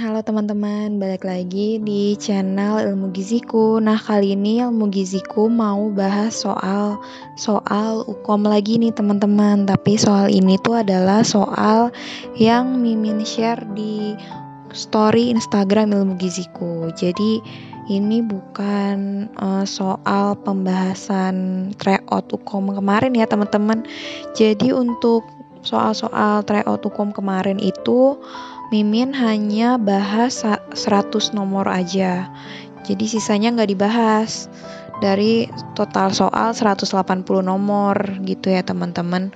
Halo teman-teman, balik lagi di channel Ilmu Giziku. Nah, kali ini Ilmu Giziku mau bahas soal UKOM lagi nih teman-teman. Tapi soal ini tuh adalah soal yang Mimin share di story Instagram Ilmu Giziku. Jadi ini bukan soal pembahasan tryout UKOM kemarin ya teman-teman. Jadi untuk soal-soal tryout UKOM kemarin itu Mimin hanya bahas 100 nomor aja. Jadi sisanya nggak dibahas. Dari total soal 180 nomor gitu ya teman-teman.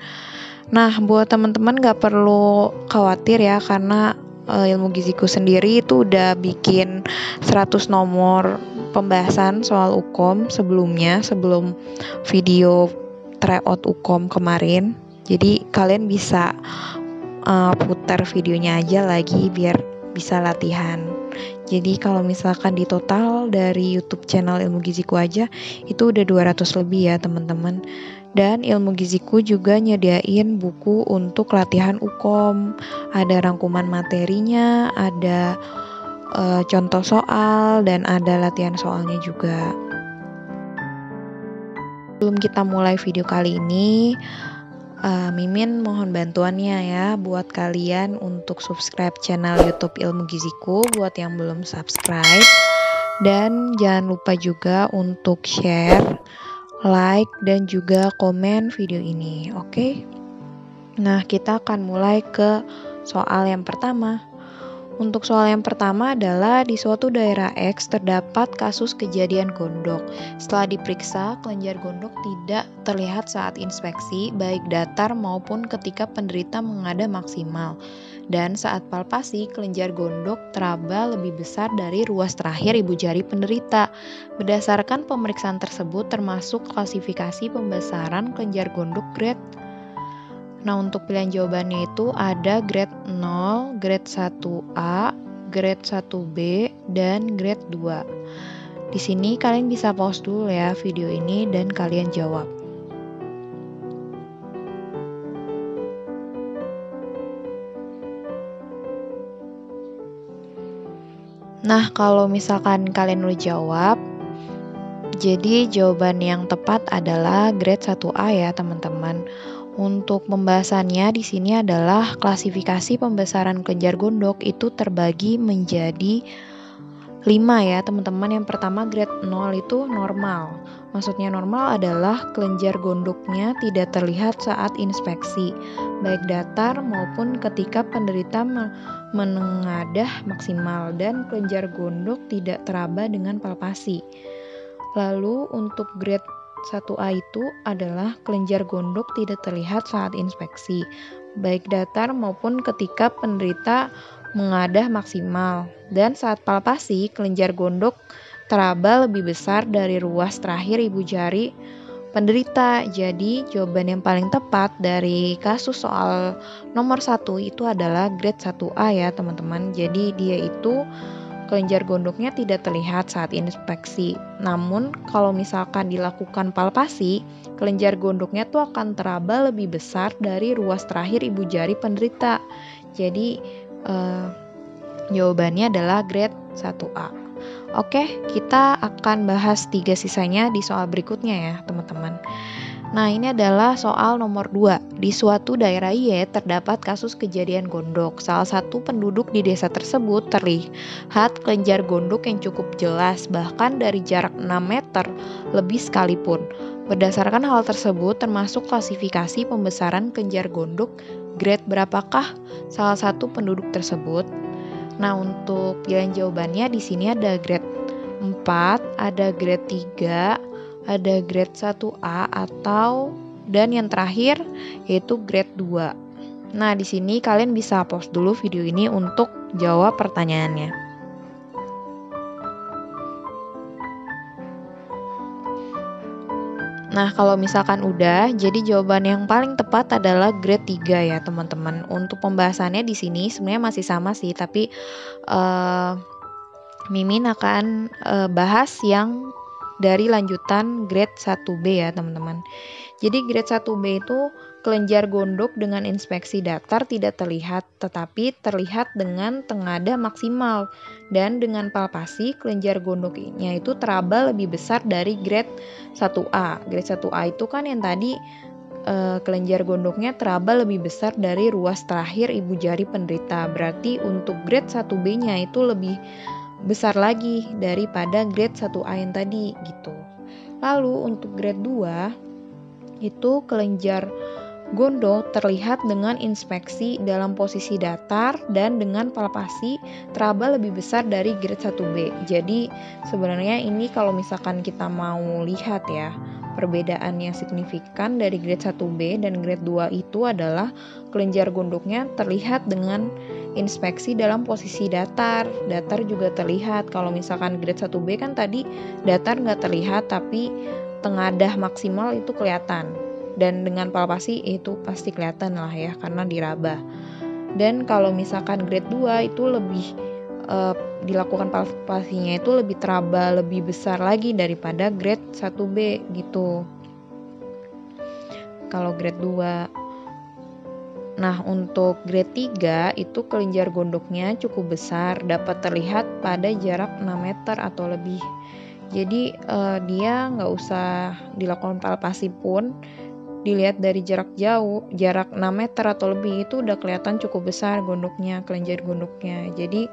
Nah, buat teman-teman nggak perlu khawatir ya, karena Ilmu Giziku sendiri itu udah bikin 100 nomor pembahasan soal UKOM sebelumnya, sebelum video tryout UKOM kemarin. Jadi kalian bisa putar videonya aja lagi biar bisa latihan. Jadi kalau misalkan di total dari YouTube channel Ilmu Giziku aja itu udah 200 lebih ya teman-teman. Dan Ilmu Giziku juga nyediain buku untuk latihan UKOM. Ada rangkuman materinya, ada contoh soal, dan ada latihan soalnya juga. Sebelum kita mulai video kali ini, Mimin mohon bantuannya ya buat kalian untuk subscribe channel YouTube Ilmu Giziku buat yang belum subscribe, dan jangan lupa juga untuk share, like, dan juga komen video ini, oke? Nah, kita akan mulai ke soal yang pertama. Untuk soal yang pertama adalah di suatu daerah X terdapat kasus kejadian gondok. Setelah diperiksa, kelenjar gondok tidak terlihat saat inspeksi, baik datar maupun ketika penderita menghadap maksimal. Dan saat palpasi, kelenjar gondok teraba lebih besar dari ruas terakhir ibu jari penderita. Berdasarkan pemeriksaan tersebut termasuk klasifikasi pembesaran kelenjar gondok grade. Nah, untuk pilihan jawabannya itu ada grade 0, grade 1A, grade 1B, dan grade 2. Di sini kalian bisa pause dulu ya video ini dan kalian jawab. Nah, kalau misalkan kalian udah jawab, jadi jawaban yang tepat adalah grade 1A ya, teman-teman. Untuk pembahasannya di sini adalah klasifikasi pembesaran kelenjar gondok itu terbagi menjadi 5 ya, teman-teman. Yang pertama grade 0 itu normal. Maksudnya normal adalah kelenjar gondoknya tidak terlihat saat inspeksi, baik datar maupun ketika penderita menengadah maksimal, dan kelenjar gondok tidak teraba dengan palpasi. Lalu untuk grade 1A itu adalah kelenjar gondok tidak terlihat saat inspeksi, baik datar maupun ketika penderita mengadah maksimal. Dan saat palpasi, kelenjar gondok teraba lebih besar dari ruas terakhir ibu jari penderita. Jadi jawaban yang paling tepat dari kasus soal nomor 1 itu adalah grade 1A ya teman-teman. Jadi dia itu kelenjar gondoknya tidak terlihat saat inspeksi. Namun kalau misalkan dilakukan palpasi, kelenjar gondoknya tuh akan teraba lebih besar dari ruas terakhir ibu jari penderita. Jadi jawabannya adalah grade 1A. Oke, kita akan bahas 3 sisanya di soal berikutnya ya teman-teman. Nah, ini adalah soal nomor 2. Di suatu daerah Y terdapat kasus kejadian gondok. Salah satu penduduk di desa tersebut terlihat kelenjar gondok yang cukup jelas, bahkan dari jarak 6 meter lebih sekalipun. Berdasarkan hal tersebut, termasuk klasifikasi pembesaran kelenjar gondok grade berapakah salah satu penduduk tersebut? Nah, untuk pilihan jawabannya di sini ada grade 4, ada grade 3, ada grade 1A dan yang terakhir yaitu grade 2. Nah, di sini kalian bisa pause dulu video ini untuk jawab pertanyaannya. Nah, kalau misalkan udah, jadi jawaban yang paling tepat adalah grade 3 ya, teman-teman. Untuk pembahasannya di sini sebenarnya masih sama sih, tapi Mimin akan bahas yang dari lanjutan grade 1B ya teman-teman. Jadi grade 1B itu kelenjar gondok dengan inspeksi datar tidak terlihat, tetapi terlihat dengan tengadah maksimal. Dan dengan palpasi, kelenjar gondoknya itu teraba lebih besar dari grade 1A. Grade 1A itu kan yang tadi kelenjar gondoknya teraba lebih besar dari ruas terakhir ibu jari penderita. Berarti untuk grade 1B-nya itu lebih besar lagi daripada grade 1A yang tadi gitu. Lalu untuk grade 2 itu kelenjar gondok terlihat dengan inspeksi dalam posisi datar dan dengan palpasi teraba lebih besar dari grade 1B. Jadi sebenarnya ini kalau misalkan kita mau lihat ya, perbedaan yang signifikan dari grade 1B dan grade 2 itu adalah kelenjar gondoknya terlihat dengan inspeksi dalam posisi datar. Datar juga terlihat. Kalau misalkan grade 1B kan tadi datar nggak terlihat tapi tengadah maksimal itu kelihatan, dan dengan palpasi itu pasti kelihatan lah ya karena diraba. Dan kalau misalkan grade 2 itu lebih dilakukan palpasinya itu lebih teraba lebih besar lagi daripada grade 1B gitu kalau grade 2. Nah untuk grade 3 itu kelenjar gondoknya cukup besar, dapat terlihat pada jarak 6 meter atau lebih. Jadi dia nggak usah dilakukan palpasi pun, dilihat dari jarak jauh, jarak 6 meter atau lebih itu udah kelihatan cukup besar gondoknya, kelenjar gondoknya. Jadi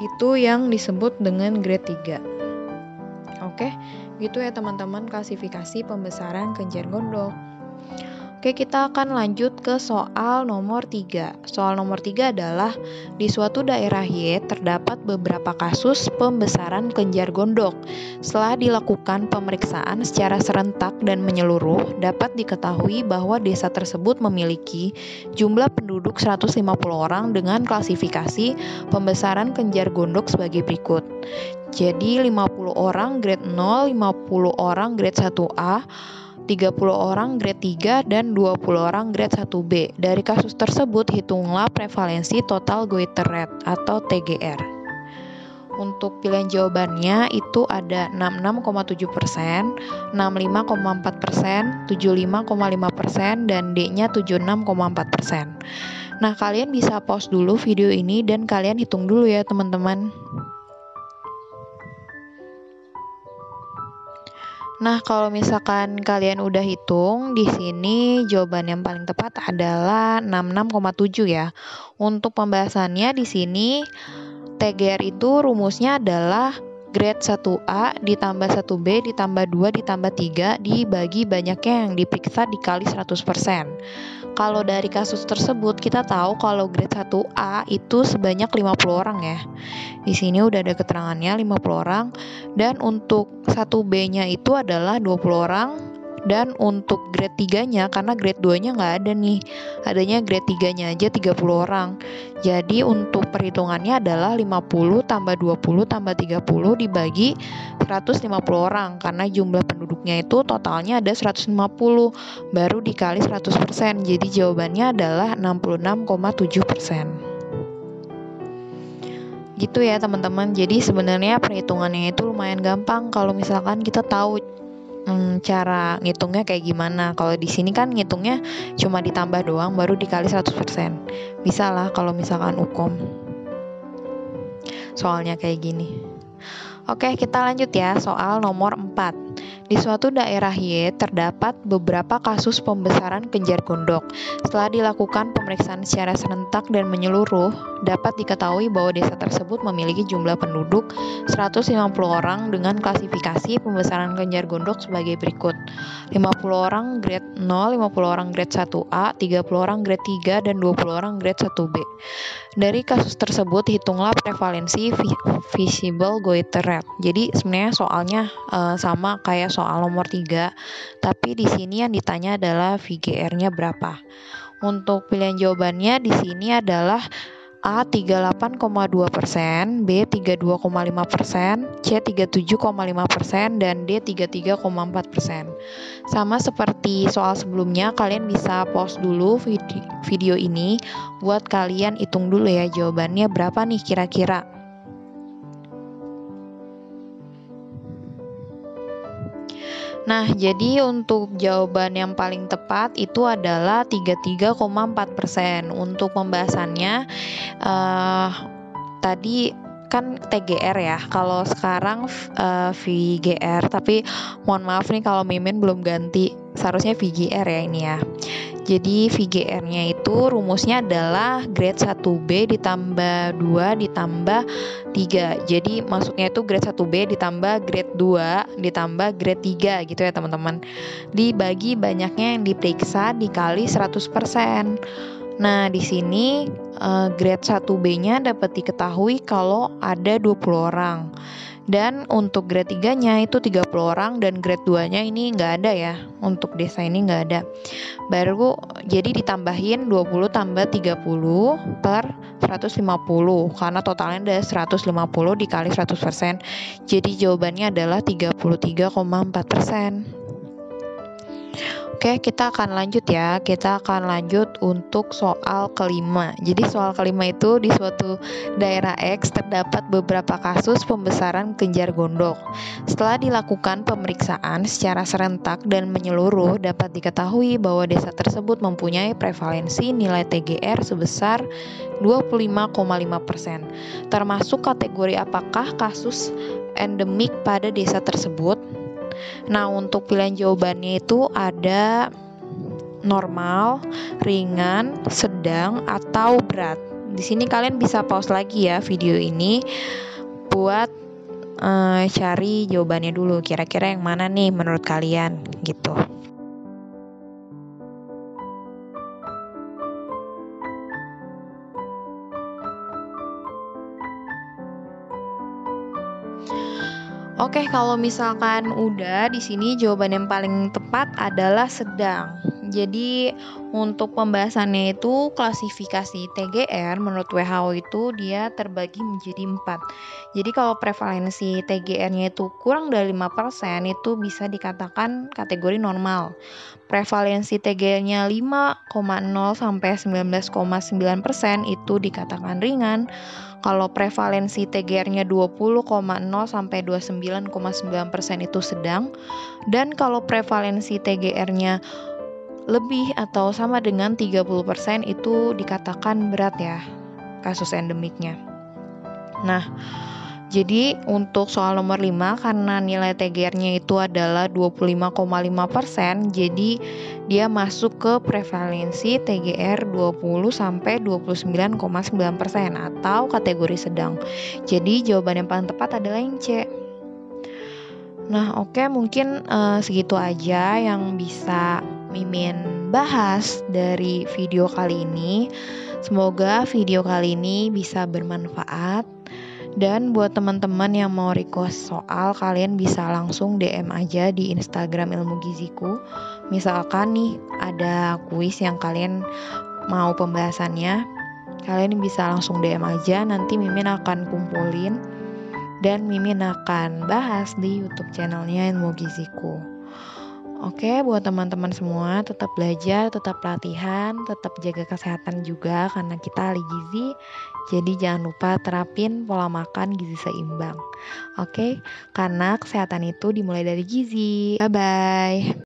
itu yang disebut dengan grade 3. Oke, gitu ya teman-teman klasifikasi pembesaran kelenjar gondok. Oke, kita akan lanjut ke soal nomor 3. Soal nomor 3 adalah di suatu daerah Y terdapat beberapa kasus pembesaran kelenjar gondok. Setelah dilakukan pemeriksaan secara serentak dan menyeluruh, dapat diketahui bahwa desa tersebut memiliki jumlah penduduk 150 orang dengan klasifikasi pembesaran kelenjar gondok sebagai berikut. Jadi 50 orang grade 0, 50 orang grade 1A, 30 orang grade 3 dan 20 orang grade 1B. Dari kasus tersebut hitunglah prevalensi total goiter rate atau TGR. Untuk pilihan jawabannya itu ada 66,7%, 65,4%, 75,5% dan D-nya 76,4%. Nah, kalian bisa pause dulu video ini dan kalian hitung dulu ya, teman-teman. Nah, kalau misalkan kalian udah hitung, di sini jawaban yang paling tepat adalah 66,7 ya. Untuk pembahasannya di sini TGR itu rumusnya adalah grade 1A ditambah 1B ditambah 2 ditambah 3 dibagi banyaknya yang diperiksa dikali 100%. Kalau dari kasus tersebut kita tahu kalau grade 1A itu sebanyak 50 orang ya. Di sini udah ada keterangannya 50 orang, dan untuk 1B-nya itu adalah 20 orang, dan untuk grade 3-nya karena grade 2-nya nggak ada nih, adanya grade 3-nya aja 30 orang. Jadi untuk perhitungannya adalah 50 tambah 20 tambah 30 dibagi 150 orang karena jumlah penduduknya itu totalnya ada 150 baru dikali 100%. Jadi jawabannya adalah 66,7%. Gitu ya teman-teman. Jadi sebenarnya perhitungannya itu lumayan gampang kalau misalkan kita tahu cara ngitungnya kayak gimana. Kalau di sini kan ngitungnya cuma ditambah doang baru dikali 100%. Bisa lah kalau misalkan Ukom. Soalnya kayak gini. Oke, kita lanjut ya soal nomor 4. Di suatu daerah Y terdapat beberapa kasus pembesaran kelenjar gondok. Setelah dilakukan pemeriksaan secara serentak dan menyeluruh, dapat diketahui bahwa desa tersebut memiliki jumlah penduduk 150 orang dengan klasifikasi pembesaran kelenjar gondok sebagai berikut. 50 orang grade 0, 50 orang grade 1A, 30 orang grade 3, dan 20 orang grade 1B. Dari kasus tersebut hitunglah prevalensi visible goiter rate. Jadi sebenarnya soalnya sama kayak soal nomor 3, tapi di sini yang ditanya adalah VGR-nya berapa. Untuk pilihan jawabannya di sini adalah A 38,2%, B 32,5%, C 37,5%, dan D 33,4%. Sama seperti soal sebelumnya, kalian bisa pause dulu video ini buat kalian hitung dulu ya jawabannya berapa nih kira-kira. Nah, jadi untuk jawaban yang paling tepat itu adalah 33,4%. Untuk pembahasannya, tadi kan TGR ya, kalau sekarang VGR, tapi mohon maaf nih kalau Mimin belum ganti, seharusnya VGR ya ini ya. Jadi VGR-nya itu rumusnya adalah grade 1B ditambah 2 ditambah 3. Jadi masuknya itu grade 1B ditambah grade 2 ditambah grade 3 gitu ya teman-teman. Dibagi banyaknya yang diperiksa dikali 100%. Nah, di sini grade 1B-nya dapat diketahui kalau ada 20 orang. Dan untuk grade 3-nya itu 30 orang dan grade 2-nya ini nggak ada ya. Untuk desa ini nggak ada. Baru jadi ditambahin 20 tambah 30 per 150 karena totalnya ada 150 dikali 100%. Jadi jawabannya adalah 33,4%. Oke, kita akan lanjut ya. Kita akan lanjut untuk soal kelima. Jadi soal kelima itu di suatu daerah X terdapat beberapa kasus pembesaran kelenjar gondok. Setelah dilakukan pemeriksaan secara serentak dan menyeluruh, dapat diketahui bahwa desa tersebut mempunyai prevalensi nilai TGR sebesar 25,5%. Termasuk kategori apakah kasus endemik pada desa tersebut? Nah, untuk pilihan jawabannya itu ada normal, ringan, sedang, atau berat. Di sini kalian bisa pause lagi ya video ini buat cari jawabannya dulu. Kira-kira yang mana nih menurut kalian gitu. Oke, kalau misalkan udah di sini jawaban yang paling tepat adalah sedang. Jadi untuk pembahasannya itu klasifikasi TGR menurut WHO itu dia terbagi menjadi 4. Jadi kalau prevalensi TGR-nya itu kurang dari 5% itu bisa dikatakan kategori normal. Prevalensi TGR-nya 5,0 sampai 19,9% itu dikatakan ringan. Kalau prevalensi TGR-nya 20,0 sampai 29,9% itu sedang. Dan kalau prevalensi TGR-nya lebih atau sama dengan 30% itu dikatakan berat ya, kasus endemiknya. Nah, jadi untuk soal nomor 5 karena nilai TGR-nya itu adalah 25,5%, jadi dia masuk ke prevalensi TGR 20 sampai 29,9% atau kategori sedang. Jadi jawaban yang paling tepat adalah yang C. Nah, oke, mungkin segitu aja yang bisa Mimin bahas dari video kali ini. Semoga video kali ini bisa bermanfaat. Dan buat teman-teman yang mau request soal, kalian bisa langsung DM aja di Instagram Ilmu Giziku. Misalkan nih ada kuis yang kalian mau pembahasannya, kalian bisa langsung DM aja. Nanti Mimin akan kumpulin dan Mimin akan bahas di YouTube channelnya Ilmu Giziku. Oke, buat teman-teman semua tetap belajar, tetap latihan, tetap jaga kesehatan juga karena kita ahli gizi. Jadi jangan lupa terapin pola makan gizi seimbang. Oke, karena kesehatan itu dimulai dari gizi. Bye-bye.